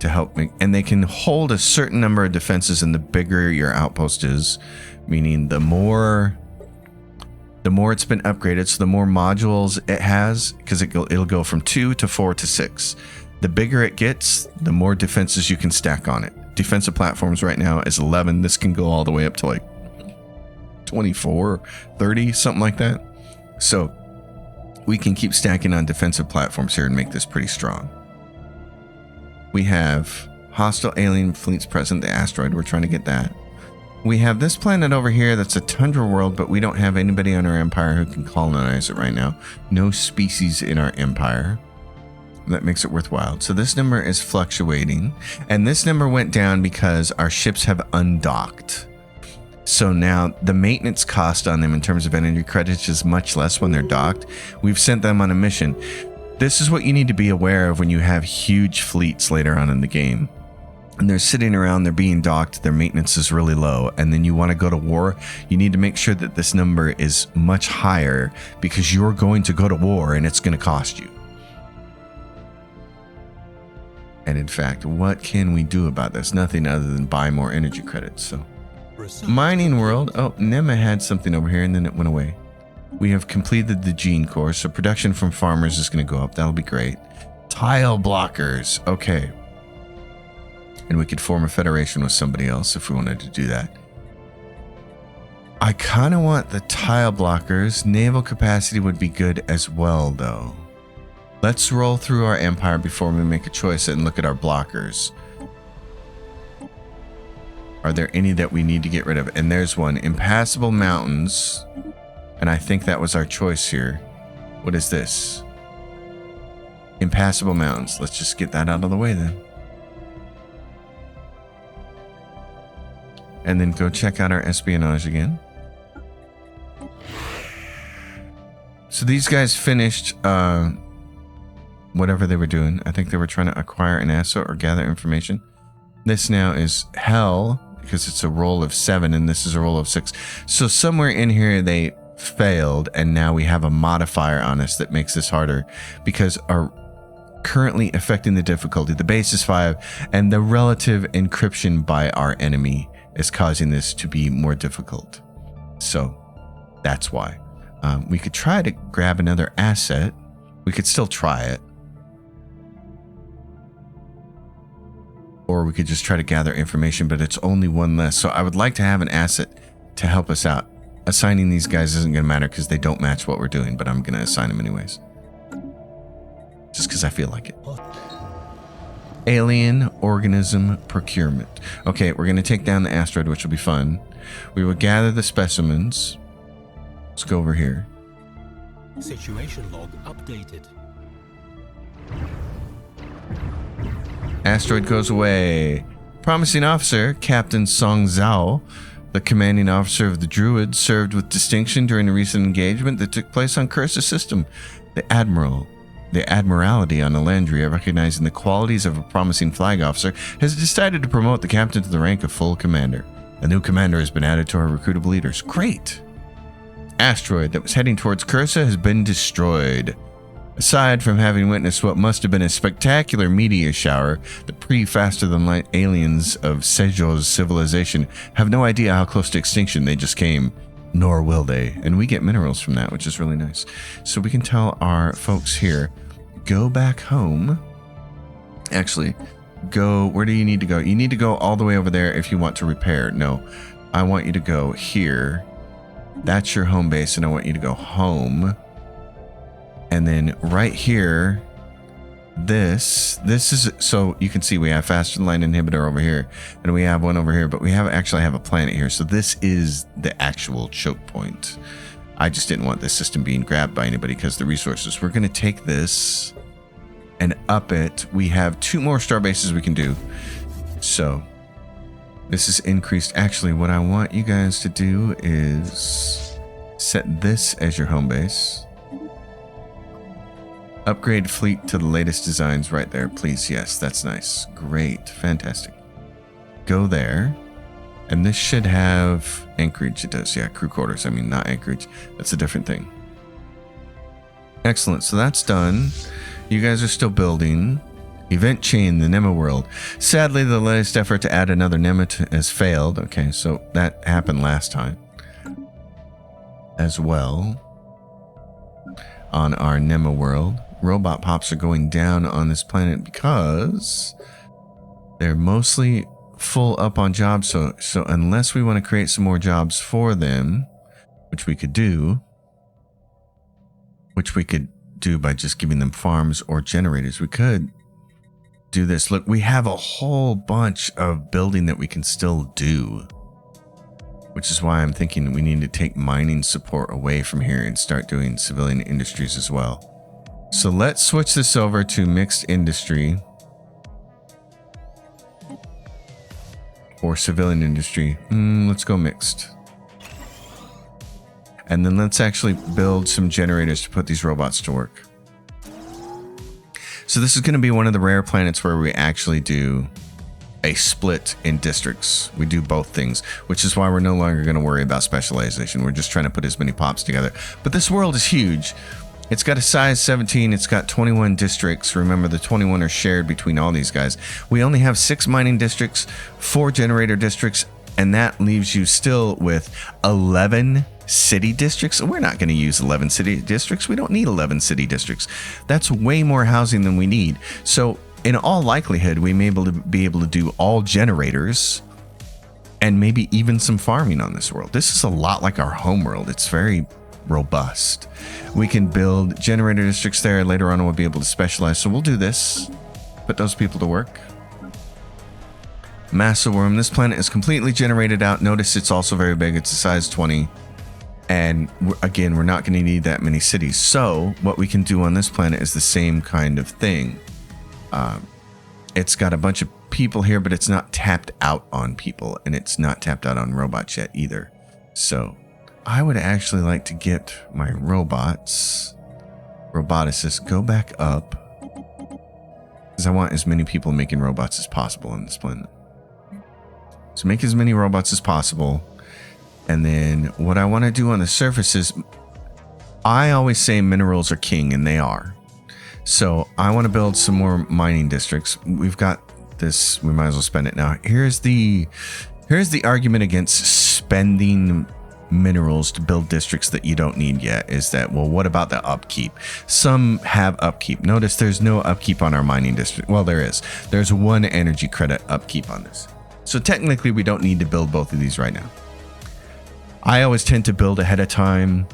to help make, and they can hold a certain number of defenses, and the bigger your outpost is, meaning the more it's been upgraded, so the more modules it has, because it'll go from 2 to 4 to 6. The bigger it gets, the more defenses you can stack on it. Defensive platforms right now is 11. This can go all the way up to like 24, 30, something like that. So we can keep stacking on defensive platforms here and make this pretty strong. We have hostile alien fleets present, the asteroid. We're trying to get that. We have this planet over here that's a tundra world, but we don't have anybody on our empire who can colonize it right now. No species in our empire. That makes it worthwhile. So this number is fluctuating, and this number went down because our ships have undocked. So now the maintenance cost on them in terms of energy credits is much less when they're docked. We've sent them on a mission. This is what you need to be aware of when you have huge fleets later on in the game. And they're sitting around, they're being docked, their maintenance is really low, and then you want to go to war. You need to make sure that this number is much higher because you're going to go to war and it's going to cost you. And in fact, what can we do about this? Nothing other than buy more energy credits. So, mining world. Oh, Nema had something over here and then it went away. We have completed the gene core, so production from farmers is going to go up. That'll be great. Tile blockers. Okay. And we could form a federation with somebody else if we wanted to do that. I kind of want the tile blockers. Naval capacity would be good as well, though. Let's roll through our empire before we make a choice and look at our blockers. Are there any that we need to get rid of? And there's one. Impassable mountains. And I think that was our choice here. What is this? Impassable mountains. Let's just get that out of the way then. And then go check out our espionage again. So these guys finished whatever they were doing. I think they were trying to acquire an asset or gather information. This now is hell because it's a roll of 7 and this is a roll of 6. So somewhere in here they failed and now we have a modifier on us that makes this harder because our currently affecting the difficulty. The base is 5 and the relative encryption by our enemy is causing this to be more difficult. So that's why. We could try to grab another asset. We could still try it. Or we could just try to gather information, but it's only one less. So I would like to have an asset to help us out. assigning these guys isn't going to matter because they don't match what we're doing, but I'm going to assign them anyways. Just because I feel like it. Alien organism procurement. Okay, we're going to take down the asteroid, which will be fun. We will gather the specimens. Let's go over here. Situation log updated. Asteroid goes away. Promising officer, Captain Song Zhao, the commanding officer of the Druid, served with distinction during a recent engagement that took place on Cursa's system. The Admiralty on Elandria, recognizing the qualities of a promising flag officer, has decided to promote the captain to the rank of full commander. A new commander has been added to our recruitable leaders. Great! Asteroid that was heading towards Cursa has been destroyed. Aside from having witnessed what must have been a spectacular meteor shower, the pre-faster-than-light aliens of Sejo's civilization have no idea how close to extinction they just came. Nor will they. And we get minerals from that, which is really nice. So we can tell our folks here, go back home. Actually, go, where do you need to go? You need to go all the way over there if you want to repair. No, I want you to go here. That's your home base, and I want you to go home. And then right here, this is, so you can see we have faster line inhibitor over here, and we have one over here, but we actually have a planet here. So this is the actual choke point. I just didn't want this system being grabbed by anybody because the resources. We're going to take this and up it. We have 2 more star bases we can do. So this is increased. Actually, what I want you guys to do is set this as your home base. Upgrade fleet to the latest designs right there, please. Yes, that's nice. Great. Fantastic. Go there. And this should have anchorage. It does. Yeah, crew quarters. I mean, not anchorage. That's a different thing. Excellent. So that's done. You guys are still building. Event chain, the Nema world. Sadly, the latest effort to add another Nema has failed. Okay, so that happened last time as well. On our Nema world. Robot pops are going down on this planet because they're mostly full up on jobs. So unless we want to create some more jobs for them, which we could do by just giving them farms or generators, we could do this. Look, we have a whole bunch of building that we can still do, which is why I'm thinking we need to take mining support away from here and start doing civilian industries as well. So let's switch this over to mixed industry or civilian industry. Let's go mixed. And then let's actually build some generators to put these robots to work. So this is going to be one of the rare planets where we actually do a split in districts. We do both things, which is why we're no longer going to worry about specialization. We're just trying to put as many pops together. But this world is huge. It's got a size 17. It's got 21 districts. Remember, the 21 are shared between all these guys. We only have 6 mining districts, 4 generator districts, and that leaves you still with 11 city districts. We're not going to use 11 city districts. We don't need 11 city districts. That's way more housing than we need. So in all likelihood, we may be able to do all generators and maybe even some farming on this world. This is a lot like our home world. It's very robust. We can build generator districts there. Later on, we'll be able to specialize. So we'll do this. Put those people to work. Massa worm. This planet is completely generated out. Notice it's also very big. It's a size 20. And again, we're not going to need that many cities. So what we can do on this planet is the same kind of thing. It's got a bunch of people here, but it's not tapped out on people, and it's not tapped out on robots yet either. So I would actually like to get my roboticists, go back up, because I want as many people making robots as possible on this planet. So make as many robots as possible. And then what I want to do on the surface is, I always say minerals are king, and they are. So I want to build some more mining districts. We've got this, we might as well spend it now. Here's the argument against spending minerals to build districts that you don't need yet, is that, well, what about the upkeep? Some have upkeep. Notice there's no upkeep on our mining district. Well, there is. There's 1 energy credit upkeep on this. So technically we don't need to build both of these right now. I always tend to build ahead of time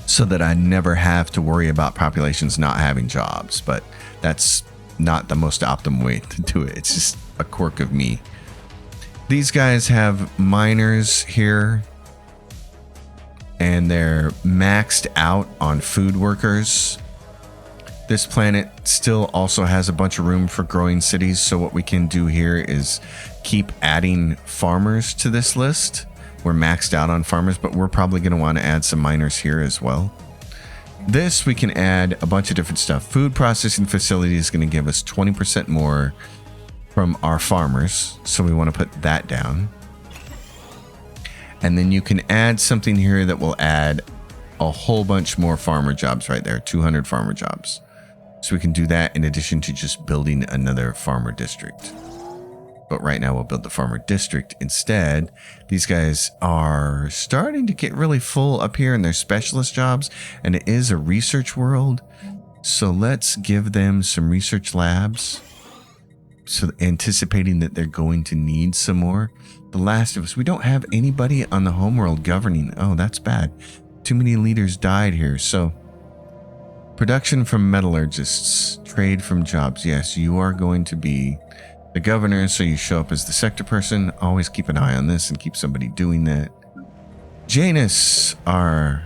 so that I never have to worry about populations not having jobs, but that's not the most optimal way to do it. It's just a quirk of me. These guys have miners here, and they're maxed out on food workers. This planet still also has a bunch of room for growing cities, so what we can do here is keep adding farmers to this list. We're maxed out on farmers, but we're probably going to want to add some miners here as well. This, we can add a bunch of different stuff. Food processing facility is going to give us 20% more from our farmers, so we want to put that down. And then you can add something here that will add a whole bunch more farmer jobs right there, 200 farmer jobs. So we can do that in addition to just building another farmer district. But right now we'll build the farmer district instead. These guys are starting to get really full up here in their specialist jobs, and it is a research world. So let's give them some research labs. So anticipating that they're going to need some more. The Last of Us, we don't have anybody on the homeworld governing. Oh, that's bad. Too many leaders died here. So production from metallurgists, trade from jobs. Yes, you are going to be the governor, so you show up as the sector person. Always keep an eye on this and keep somebody doing that. Janus, our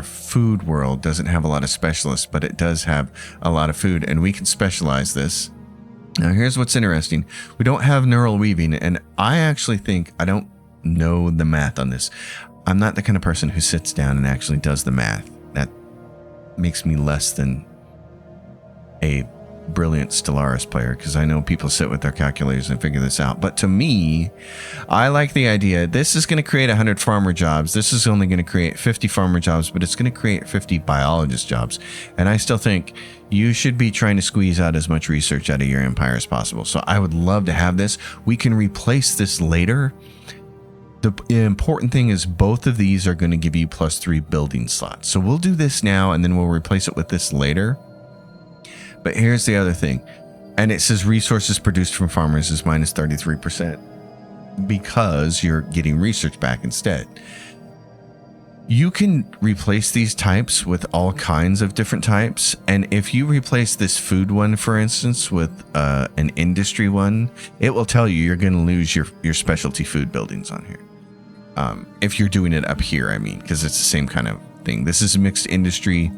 food world, doesn't have a lot of specialists, but it does have a lot of food, and we can specialize this. Now, here's what's interesting. We don't have neural weaving, and I actually think, I don't know the math on this. I'm not the kind of person who sits down and actually does the math. That makes me less than a brilliant Stellaris player, because I know people sit with their calculators and figure this out. But to me, I like the idea. This is going to create 100 farmer jobs. This is only going to create 50 farmer jobs, but it's going to create 50 biologist jobs. And I still think you should be trying to squeeze out as much research out of your empire as possible. So I would love to have this. We can replace this later. The important thing is both of these are going to give you +3 building slots. So we'll do this now, and then we'll replace it with this later. But here's the other thing. And it says resources produced from farmers is -33% because you're getting research back instead. You can replace these types with all kinds of different types. And if you replace this food one, for instance, with an industry one, it will tell you you're going to lose your specialty food buildings on here. If you're doing it up here, I mean, because it's the same kind of thing. This is a mixed industry.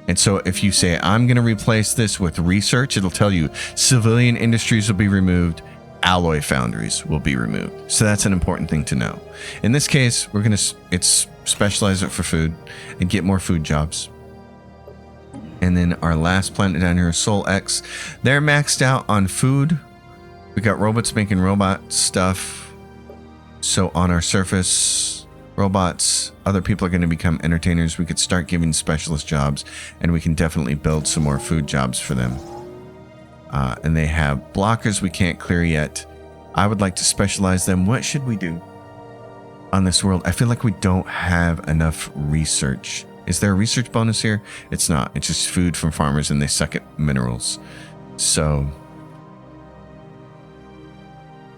And so if you say, I'm going to replace this with research, it'll tell you civilian industries will be removed, alloy foundries will be removed. So that's an important thing to know. In this case, we're going to specialize it for food and get more food jobs. And then our last planet down here is Sol X. They're maxed out on food. We got robots making robot stuff. So on our surface, robots, other people are going to become entertainers. We could start giving specialist jobs, and we can definitely build some more food jobs for them. And they have blockers we can't clear yet. I would like to specialize them. What should we do on this world? I feel like we don't have enough research. Is there a research bonus here? It's not. It's just food from farmers, and they suck at minerals. So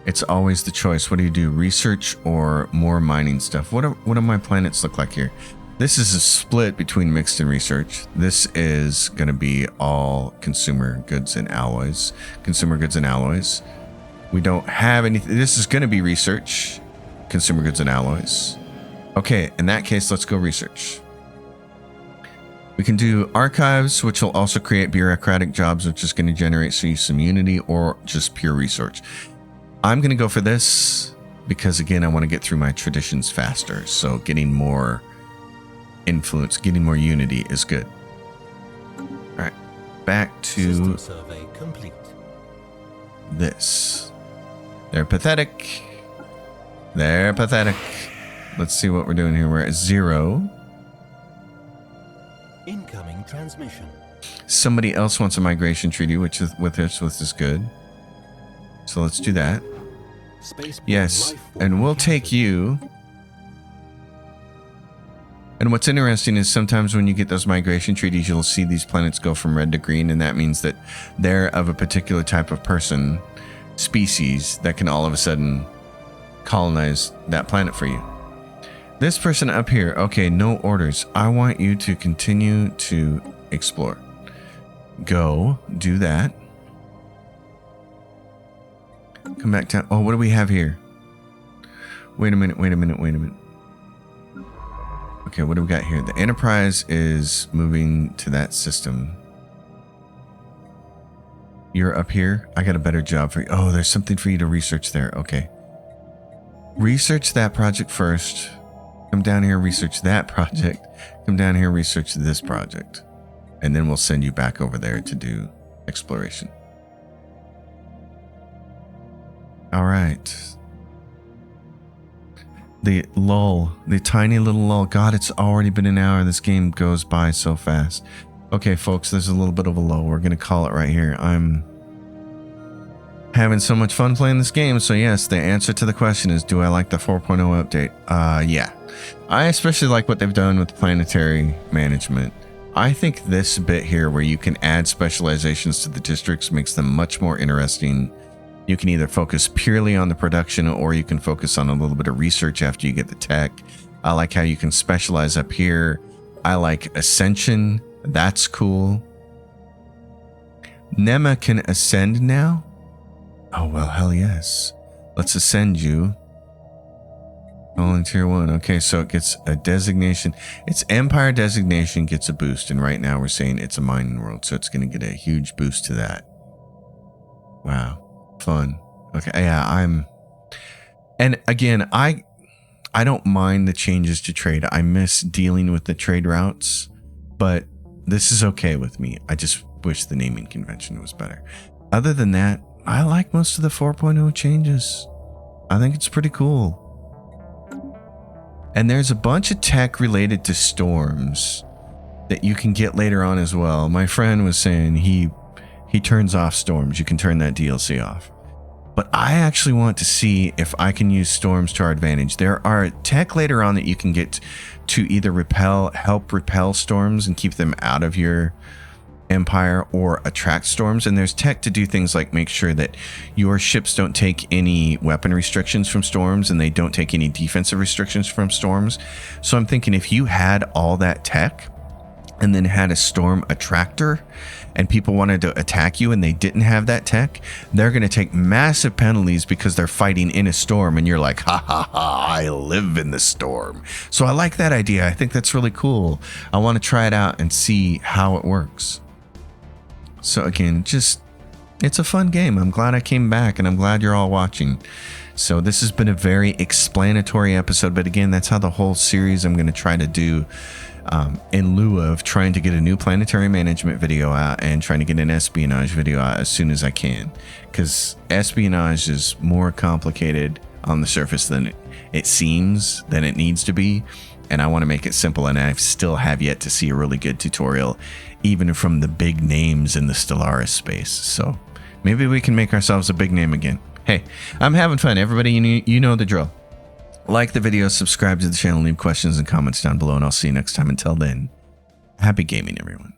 it's always the choice. What do you do? Research or more mining stuff? What do my planets look like here? This is a split between mixed and research. This is going to be all consumer goods and alloys. Consumer goods and alloys. We don't have anything. This is going to be research. Consumer goods and alloys. Okay, in that case, let's go research. We can do archives, which will also create bureaucratic jobs, which is going to generate some unity, or just pure research. I'm going to go for this because, again, I want to get through my traditions faster. So getting more influence, getting more unity is good. All right, back to System survey complete. this. They're pathetic. They're pathetic. Let's see what we're doing here. We're at 0. Incoming transmission. Somebody else wants a migration treaty, which is with this is good. So let's do that. Yes, and we'll take you. And what's interesting is sometimes when you get those migration treaties, you'll see these planets go from red to green, and that means that they're of a particular type of person, species, that can all of a sudden colonize that planet for you. This person up here, okay, no orders. I want you to continue to explore. Go do that. Come back down. Oh, what do we have here? Wait a minute. Okay, what do we got here? The Enterprise is moving to that system. You're up here. I got a better job for you. Oh, there's something for you to research there. Okay. Research that project first. Come down here, research that project. Come down here, research this project. And then we'll send you back over there to do exploration. All right. The lull, the tiny little lull. God, it's already been an hour. This game goes by so fast. Okay, folks, there's a little bit of a lull. We're going to call it right here. I'm having so much fun playing this game. So yes, the answer to the question is, do I like the 4.0 update? Yeah. I especially like what they've done with planetary management. I think this bit here where you can add specializations to the districts makes them much more interesting. You can either focus purely on the production or you can focus on a little bit of research after you get the tech. I like how you can specialize up here. I like Ascension. That's cool. Nema can ascend now? Oh, well, hell yes. Let's ascend you. Volunteer 1. Okay, so it gets a designation. Its Empire designation gets a boost, and right now we're saying it's a mining world, so it's going to get a huge boost to that. Wow. Fun. Okay, yeah, and again, I don't mind the changes to trade. I miss dealing with the trade routes, but this is okay with me. I just wish the naming convention was better. Other than that, I like most of the 4.0 changes. I think it's pretty cool. And there's a bunch of tech related to storms that you can get later on as well. My friend was saying he turns off storms. You can turn that DLC off. But I actually want to see if I can use storms to our advantage. There are tech later on that you can get to either help repel storms and keep them out of your empire or attract storms. And there's tech to do things like make sure that your ships don't take any weapon restrictions from storms and they don't take any defensive restrictions from storms. So I'm thinking if you had all that tech and then had a storm attractor and people wanted to attack you and they didn't have that tech, they're going to take massive penalties because they're fighting in a storm and you're like, ha ha ha, I live in the storm. So I like that idea. I think that's really cool. I want to try it out and see how it works. So again, it's a fun game. I'm glad I came back and I'm glad you're all watching. So this has been a very explanatory episode, but again, that's how the whole series I'm going to try to do. In lieu of trying to get a new planetary management video out and trying to get an espionage video out as soon as I can, because espionage is more complicated on the surface than it seems, than it needs to be, and I want to make it simple, and I still have yet to see a really good tutorial even from the big names in the Stellaris space. So maybe we can make ourselves a big name again. Hey, I'm having fun. Everybody, you know the drill. Like the video, subscribe to the channel, leave questions and comments down below, and I'll see you next time. Until then, happy gaming, everyone.